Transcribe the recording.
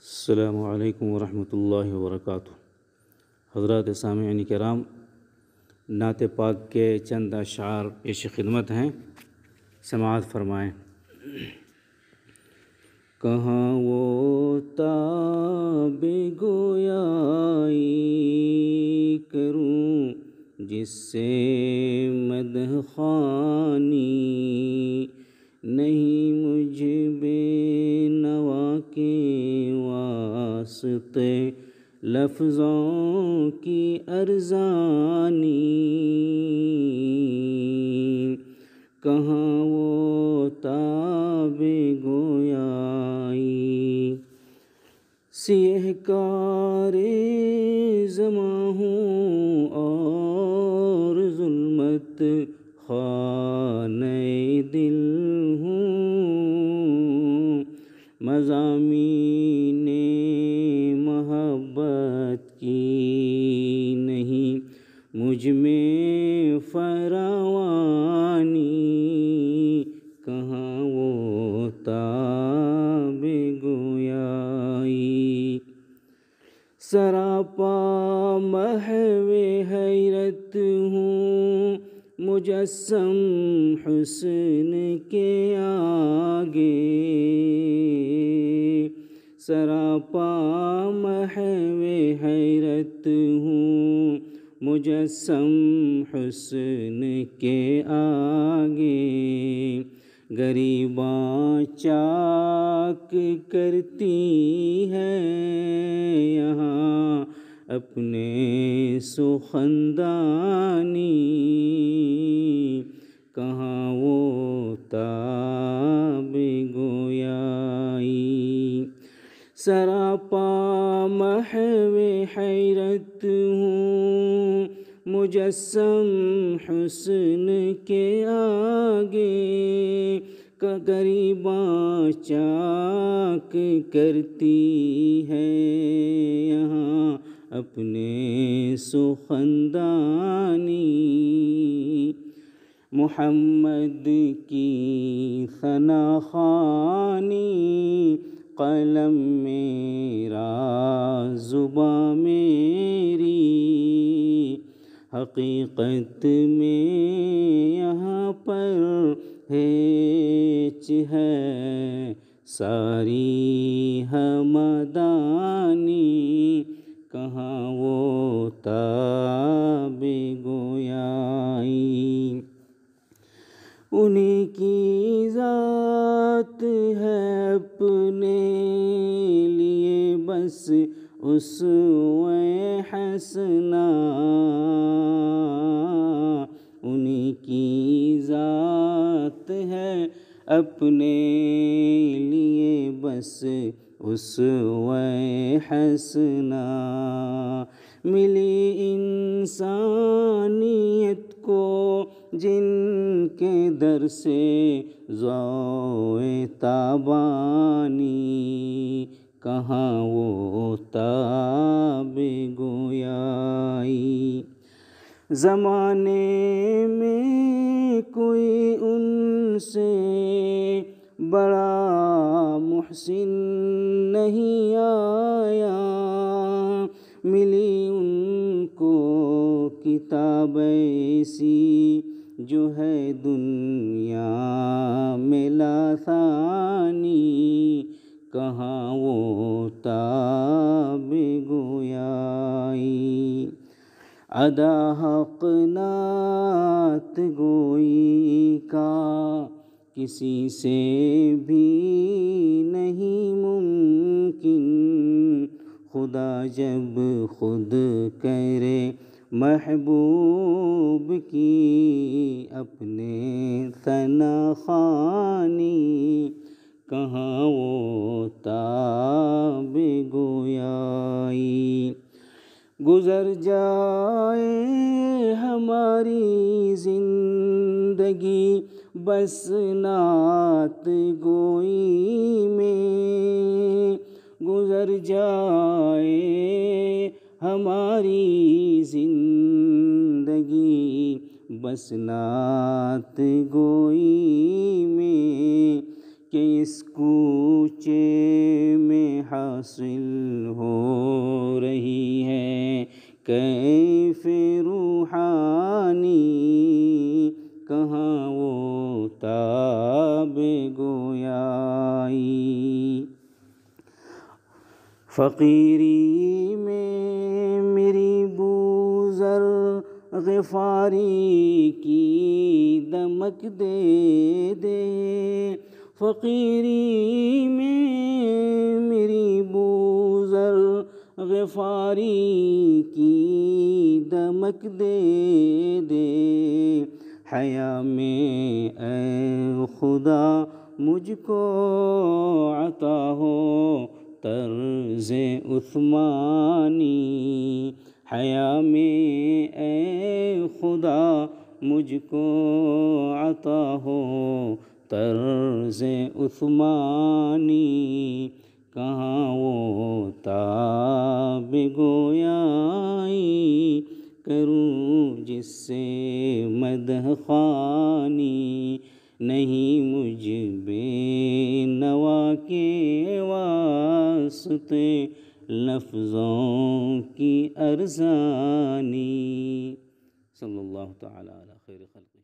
السلام علیکم ورحمۃ اللہ وبرکاتہ۔ حضرات سامعین کرام، نعت پاک کے چند اشعار پیش خدمت ہیں، سماعت فرمائیں۔ کہاں وہ تاب گویائی کروں جس سے مدح خوانی، نہیں مجھ بے نوا کے واسطے لفظوں کی ارزانی۔ کہاں وہ تاب گویائی، سیہ کار زماں ہوں اور ظلمت خانہ دل ہوں، مضامین محبت کی نہیں مجھ میں فراوانی۔ کہاں وہ تاب گویائی، سراپا محو حیرت ہوں مجسم حسن کے آگے، سراپا محو حیرت ہوں مجسم حسن کے آگے، گریباں چاک کرتی ہے یہاں اپنے سخندانی۔ کہاں وہ تاب گویائی، سراپا محو حیرت ہوں مجسم حسن کے آگے، گریباں چاک کرتی ہے یہاں اپنے سخندانی۔ محمد کی ثنا خوانی، قلم میرا زباں میری، حقیقت میں یہاں پر ہیچ ہے ساری ہمدانی۔ کہاں وہ تاب گویائی، انہی کی ذات ہے اپنے لیے بس اسوہ حسنہ، انہی کی ذات ہے اپنے لیے بس اسوہ حسنہ، ملی انسانیت کو جن کے در سے ضوء تابانی۔ کہاں وہ تاب گویائی، زمانے میں کوئی ان سے بڑا محسن نہیں آیا، ملی ان کو کتاب ایسی جو ہے دنیا میں لاثانی۔ کہاں وہ تاب گویائی، ادا حق نعت گوئی کا کسی سے بھی نہیں ممکن، خدا جب خود کرے محبوب کی اپنے ثنا خوانی۔ کہاں وہ تاب گویائی، گزر جائے ہماری زندگی بس نعت گوئی میں، گزر جائے ہماری زندگی بس نعت گوئی میں، کہ اس کوچے میں حاصل ہو رہی ہے کیف روحانی، کہاں وہ تاب گویائی۔ فقیری میں میری بوزر غفاری کی دمک دے دے، فقیری میں میری بوزر غفاری کی دمک دے دے، حیا میں اے خدا مجھ کو عطا ہو طرز عثمانی، حیا میں اے خدا مجھ کو عطا ہو طرز عثمانی، کہاں وہ تاب گویائی کروں جس سے مدح خوانی، نہیں مجھ بے نوا کے واسطے لفظوں کی ارزانی۔ صلی اللہ تعالی علی خیر خلق۔